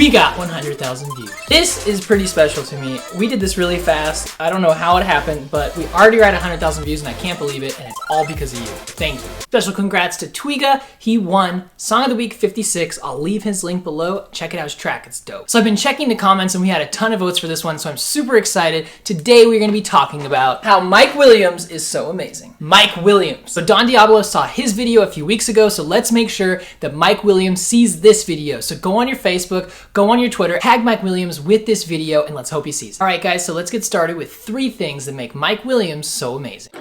we got 100,000 views. This is pretty special to me. We did this really fast. I don't know how it happened, but we already are at 100,000 views and I can't believe it, and it's all because of you. Thank you. Special congrats to Twiga. He won Song of the Week 56. I'll leave his link below. Check it out, his track, it's dope. So I've been checking the comments and we had a ton of votes for this one, so I'm super excited. Today we're gonna be talking about how Mike Williams is so amazing. Mike Williams. So Don Diablo saw his video a few weeks ago, so let's make sure that Mike Williams sees this video. So go on your Facebook, go on your Twitter, tag Mike Williams with this video, and let's hope he sees it. All right, guys, so let's get started with 3 things that make Mike Williams so amazing.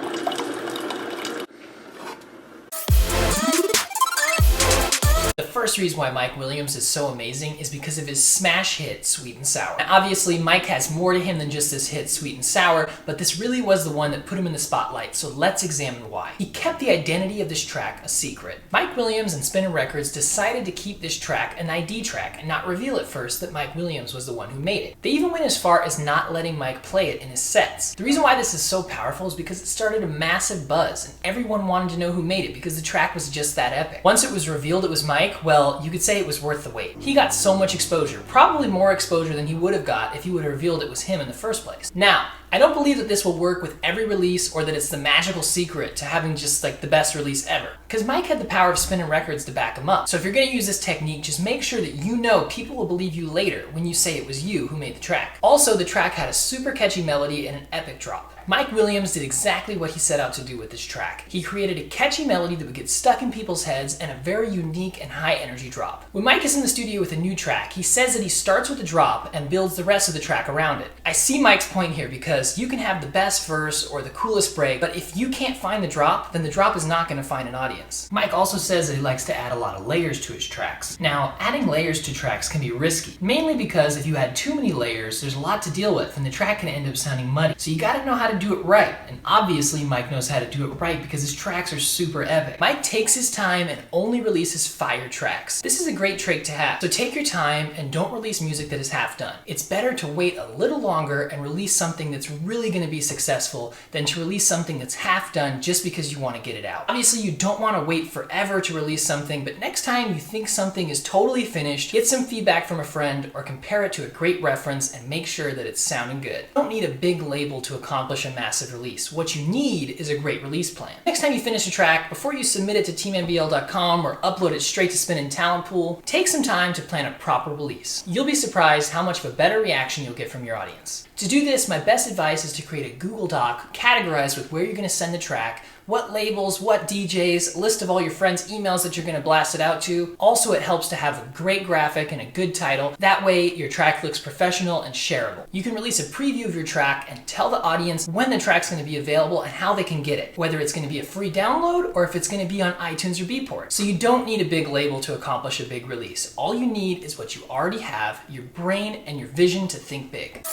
The first reason why Mike Williams is so amazing is because of his smash hit, Sweet and Sour. Now, obviously, Mike has more to him than just this hit, Sweet and Sour, but this really was the one that put him in the spotlight, so let's examine why. He kept the identity of this track a secret. Mike Williams and Spinnin' Records decided to keep this track an ID track and not reveal at first that Mike Williams was the one who made it. They even went as far as not letting Mike play it in his sets. The reason why this is so powerful is because it started a massive buzz, and everyone wanted to know who made it because the track was just that epic. Once it was revealed it was Mike, well, you could say it was worth the wait. He got so much exposure, probably more exposure than he would have got if he would have revealed it was him in the first place. Now, I don't believe that this will work with every release or that it's the magical secret to having just like the best release ever. Because Mike had the power of Spinnin' Records to back him up. So if you're gonna use this technique, just make sure that you know people will believe you later when you say it was you who made the track. Also, the track had a super catchy melody and an epic drop. Mike Williams did exactly what he set out to do with this track. He created a catchy melody that would get stuck in people's heads and a very unique and high energy drop. When Mike is in the studio with a new track, he says that he starts with a drop and builds the rest of the track around it. I see Mike's point here because you can have the best verse or the coolest break, but if you can't find the drop, then the drop is not going to find an audience. Mike also says that he likes to add a lot of layers to his tracks. Now, adding layers to tracks can be risky, mainly because if you add too many layers, there's a lot to deal with and the track can end up sounding muddy. So you gotta know how to do it right, and obviously Mike knows how to do it right because his tracks are super epic. Mike takes his time and only releases fire tracks. This is a great trait to have, so take your time and don't release music that is half done. It's better to wait a little longer and release something that's really going to be successful than to release something that's half done just because you want to get it out. Obviously, you don't want to wait forever to release something, but next time you think something is totally finished, get some feedback from a friend or compare it to a great reference and make sure that it's sounding good. You don't need a big label to accomplish a massive release. What you need is a great release plan. Next time you finish a track, before you submit it to teammbl.com or upload it straight to Spinnin' Talent Pool, take some time to plan a proper release. You'll be surprised how much of a better reaction you'll get from your audience. To do this, my best advice is to create a Google Doc categorized with where you're going to send the track, what labels, what DJs, a list of all your friends' emails that you're going to blast it out to. Also, it helps to have a great graphic and a good title. That way, your track looks professional and shareable. You can release a preview of your track and tell the audience when the track's going to be available and how they can get it, whether it's going to be a free download or if it's going to be on iTunes or Beatport. So you don't need a big label to accomplish a big release. All you need is what you already have, your brain and your vision to think big.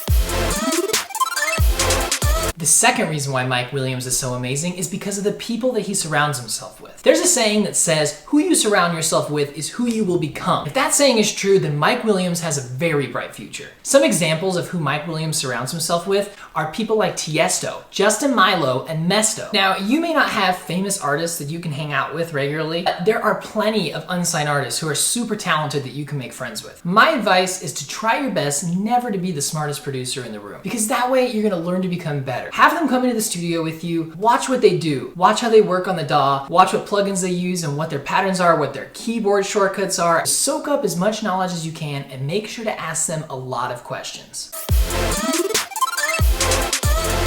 The second reason why Mike Williams is so amazing is because of the people that he surrounds himself with. There's a saying that says, who you surround yourself with is who you will become. If that saying is true, then Mike Williams has a very bright future. Some examples of who Mike Williams surrounds himself with are people like Tiesto, Justin Milo, and Mesto. Now, you may not have famous artists that you can hang out with regularly, but there are plenty of unsigned artists who are super talented that you can make friends with. My advice is to try your best never to be the smartest producer in the room, because that way you're gonna learn to become better. Have them come into the studio with you, watch what they do, watch how they work on the DAW, watch what plugins they use and what their patterns are, what their keyboard shortcuts are. Soak up as much knowledge as you can and make sure to ask them a lot of questions.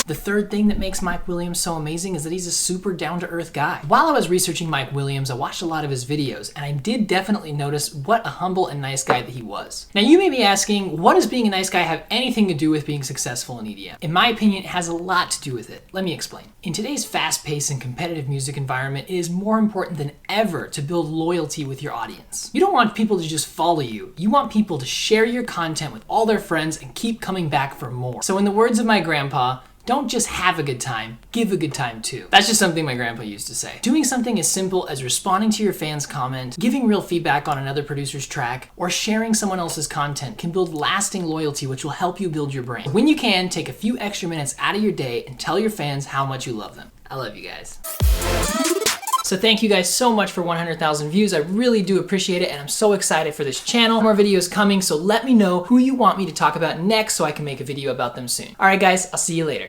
The third thing that makes Mike Williams so amazing is that he's a super down-to-earth guy. While I was researching Mike Williams, I watched a lot of his videos, and I did definitely notice what a humble and nice guy that he was. Now you may be asking, what does being a nice guy have anything to do with being successful in EDM? In my opinion, it has a lot to do with it. Let me explain. In today's fast-paced and competitive music environment, it is more important than ever to build loyalty with your audience. You don't want people to just follow you. You want people to share your content with all their friends and keep coming back for more. So in the words of my grandpa, don't just have a good time, give a good time too. That's just something my grandpa used to say. Doing something as simple as responding to your fans' comment, giving real feedback on another producer's track, or sharing someone else's content can build lasting loyalty, which will help you build your brand. When you can, take a few extra minutes out of your day and tell your fans how much you love them. I love you guys. So thank you guys so much for 100,000 views. I really do appreciate it, and I'm so excited for this channel. More videos coming, so let me know who you want me to talk about next so I can make a video about them soon. All right, guys, I'll see you later.